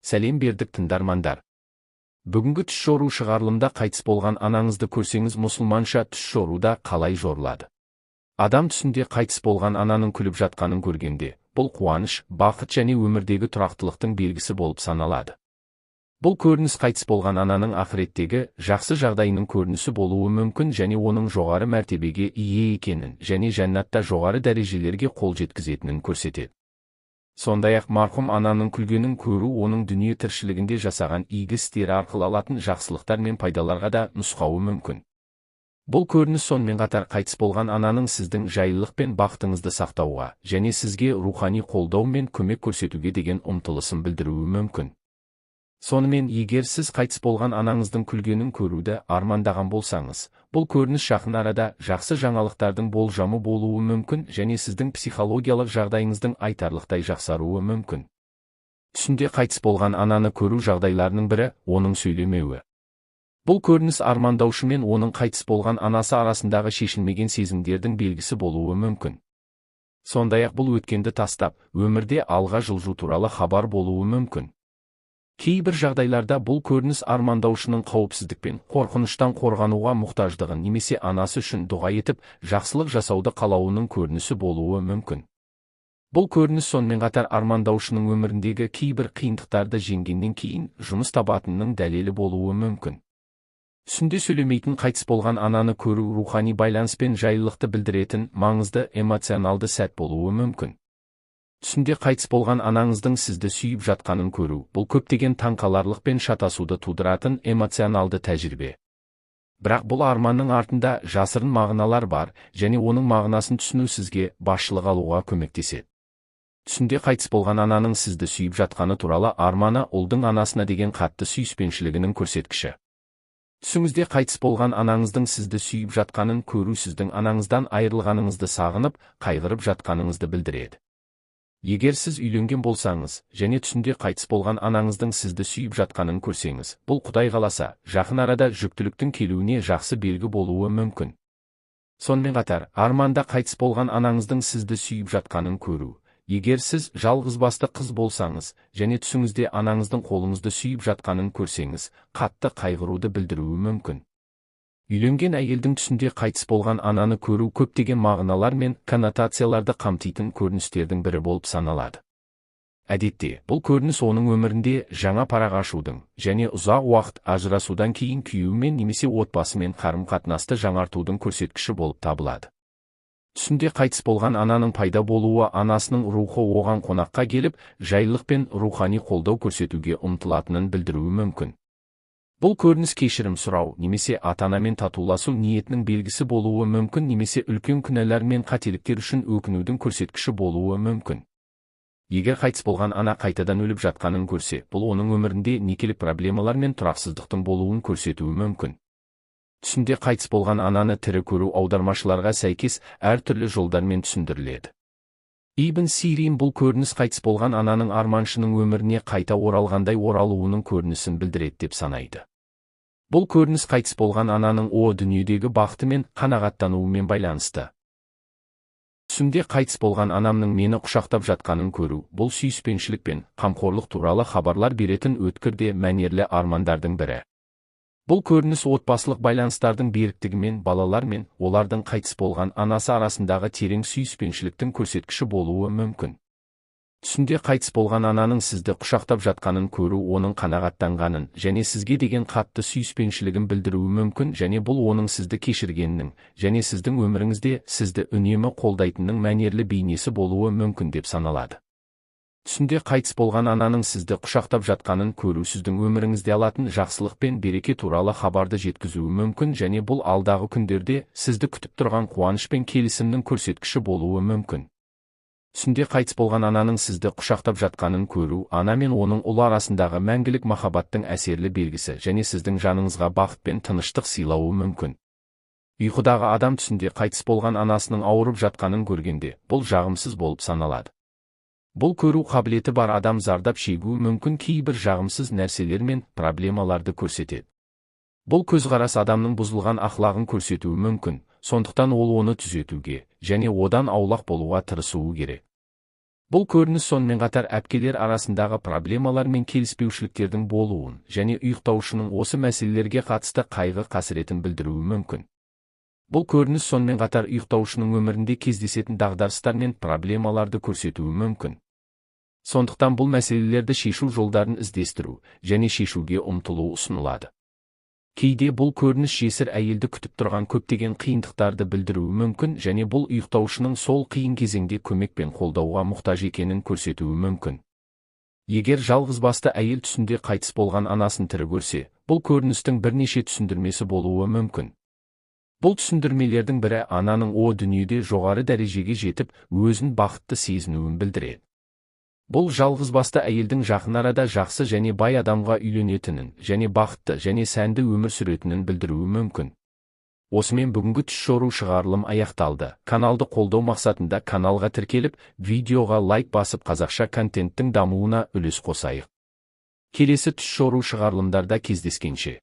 Сәлем бердік тыңдармандар. Бүгінгі түс жору шығарылымда қайтыс болған анаңызды көрсеңіз мұсылманша түс жоруда қалай жорылады? Адам түсінде қайтыс болған ананың күліп жатқанын көргенде, бұл қуаныш, бақыт және өмірдегі тұрақтылықтың белгісі болып саналады. Бұл көрініс қайтыс болған ананың ақыреттегі жақсы жағдайының көрінісі болуы мүмкін және оның жоғары мәртебеге ие екенін және жәннатта жоғары дәрежелерге қол жеткізетінін көрсетеді. Сондай-ақ марқұм ананың күлгенін көру оның дүние тіршілігінде жасаған игі істері арқылы алатын жақсылықтар мен пайдаларға да нұсқауы мүмкін. Бұл көрініс сонымен қатар қайтыс болған ананың сіздің жайлылық пен бақытыңызды сақтауға және сізге рухани қолдау мен көмек көрсетуге деген ұмтылысын білдіруі мүмкін. Сонымен, егер сіз қайтыс болған анаңыздың күлгенін көруді армандаған болсаңыз, бұл көрініс жақын арада жақсы жаңалықтардың болжамы болуы мүмкін және сіздің психологиялық жағдайыңыздың айтарлықтай жақсаруы мүмкін. Түсінде қайтыс болған ананы көру жағдайларының бірі оның сөйлемеуі. Бұл көрініс армандаушы мен оның қайтыс болған анасы арасындағы шешілмеген сезімдердің белгісі болуы мүмкін. Сондай-ақ бұл өткенді тастап, өмірде алға жылжу туралы хабар болуы мүмкін. Кейбір жағдайларда бұл көрініс армандаушының қауіпсіздік пен қорқыныштан қорғануға мұқтаждығын немесе анасы үшін дұға етіп, жақсылық жасауды қалауының көрінісі болуы мүмкін. Бұл көрініс сонымен қатар армандаушының өміріндегі кейбір қиындықтарды жеңгеннен кейін жұмыс табатынының дәлелі болуы мүмкін. Түсінде сөйлемейтін қайтыс болған ананы көру рухани байланыс пен жайлылықты білдіретін маңызды эмоционалды сәт болуы мүмкін. Түсінде қайтыс болған анаңыздың сізді сүйіп жатқанын көру, бұл көптеген таңқаларлық пен шатасуды тудыратын эмоционалды тәжірибе. Бірақ бұл арманның артында жасырын мағыналар бар, және оның мағынасын түсіну сізге басшылық алуға көмектеседі. Түсінде қайтыс болған ананың сізді сүйіп жатқаны туралы арманы ұлдың анасына деген қатты сүйіспеншілігінің көрсеткіші. Түсіңізде қайтыс болған анаңыздың сізді сүйіп жатқанын көру сіздің анаңыздан айырылғаныңызды сағынып, қайғырып жатқаныңызды білдіреді. Егер сіз үйленген болсаңыз, және түсінде қайтыс болған анаңыздың сізді сүйіп жатқанын көрсеңіз, бұл Құдай қаласа, жақын арада жүктіліктің келуіне жақсы белгі болуы мүмкін. Сонымен қатар, арманда қайтыс болған анаңыздың сізді сүйіп жатқанын көру. Егер сіз жалғызбасты қыз болсаңыз, және түсіңізде анаңыздың қолыңызды сүйіп жатқанын көрсеңіз, қатты қайғыруды білдіруі мүмкін. Үйленген әйелдің түсінде қайтыс болған ананы көру көптеген мағыналар мен коннотацияларды қамтитын көріністердің бірі болып саналады. Әдетте, бұл көрініс оның өмірінде жаңа парақ ашудың және ұзақ уақыт ажырасудан кейін күйеуімен немесе отбасымен қарым-қатынасты жаңартудың көрсеткіші болып табылады. Түсінде қайтыс болған ананың пайда болуы анасының рухы оған қонаққа келіп, жайлылық пен рухани қолдау көрсетуге ұмтылатынын білдіруі мүмкін. Бұл көрініс кешірім сұрау немесе ата-анамен татуласу ниетінің белгісі болуы мүмкін немесе үлкен күнәлар мен қателіктер үшін өкінудің көрсеткіші болуы мүмкін. Егер қайтыс болған ана қайтадан өліп жатқанын көрсе, бұл оның өмірінде некелік проблемалар мен тұрақсыздықтың болуын көрсетуі мүмкін. Түсінде қайтыс болған ананы тірі көру аудармашыларға сәйкес әртүрлі жолдармен түсіндіріледі. Ибн Сирин бұл көрініс қайтыс болған ананың арманшының өміріне қайта оралғандай оралуының көрінісін білдіреді деп санайды. Бұл көрініс қайтыс болған ананың дүниедегі бақыты мен қанағаттануымен байланысты. Түсімде қайтыс болған анамның мені құшақтап жатқанын көру, бұл сүйіспеншілік пен қамқорлық туралы хабарлар беретін өткір де мәнерлі армандардың бірі. Бұл көрініс отбасылық байланыстардың беріктігі мен балалар мен олардың қайтыс болған анасы арасындағы терең сүйіспеншіліктің көрсеткіші болуы мүмкін. Түсінде қайтыс болған ананың сізді құшақтап жатқанын көру оның қанағаттанғанын және сізге деген қатты сүйіспеншілігін білдіруі мүмкін және бұл оның сізді кешіргенінің және сіздің өміріңізде сізді үнемі қолдайтынның мәнерлі бейнесі болуы мүмкін деп саналады. Түсінде қайтыс болған ананың сізді құшақтап жатқанын көру сіздің өміріңізде алатын жақсылық пен береке туралы хабарды жеткізуі мүмкін және бұл алдағы күндерде сізді күтіп тұрған қуаныш пен келісімнің көрсеткіші болуы мүмкін. Түсінде қайтыс болған ананың сізді құшақтап жатқанын көру ана мен оның ұлы арасындағы мәңгілік махаббаттың әсерлі белгісі және сіздің жаныңызға бақыт пен тыныштық сыйлауы мүмкін. Ұйқыдағы адам түсінде қайтыс болған анасының ауырып жатқанын көргенде, бұл жағымсыз болып саналады. Бұл көру қабілеті бар адам зардап шегуі мүмкін кейбір жағымсыз нәрселер мен проблемаларды көрсетеді. Бұл көзқарас адамның бұзылған ақылағын көрсетуі мүмкін, сондықтан ол оны түзетуге және одан аулақ болуға тырысуы керек. Бұл көрініс сонымен қатар әпкелер арасындағы проблемалар мен келіспеушіліктердің болуын және ұйықтаушының осы мәселелерге қатысты қайғы-қасіретін білдіруі мүмкін. Бұл көрініс сонымен қатар ұйықтаушының өмірінде кездесетін дағдарыстар мен проблемаларды көрсетуі мүмкін. Сондықтан бұл мәселелерді шешу жолдарын іздестіру және шешуге ұмтылу ұсынылады. Кейде бұл көрініс жесір әйелді күтіп тұрған көптеген қиындықтарды білдіруі мүмкін және бұл ұйықтаушының сол қиын кезеңде көмек пен қолдауға мұқтаж екенін көрсетуі мүмкін. Егер жалғызбасты әйел түсінде қайтыс болған анасын тірі көрсе, бұл көріністің бірнеше түсіндірмесі болуы мүмкін. Бұл түсіндірмелердің бірі ананың о дүниеде жоғары дәрежеге жетіп, өзін бақытты сезінуін білдіреді. Бұл жалғызбасты әйелдің жақын арада жақсы және бай адамға үйленетінін және бақытты және сәнді өмір сүретінін білдіруі мүмкін. Осымен бүгінгі түс жору шығарылым аяқталды. Каналды қолдау мақсатында каналға тіркеліп, видеоға лайк басып қазақша контенттің дамуына үлес қосайық. Келесі түс жору шығарылымдарда кездескенше.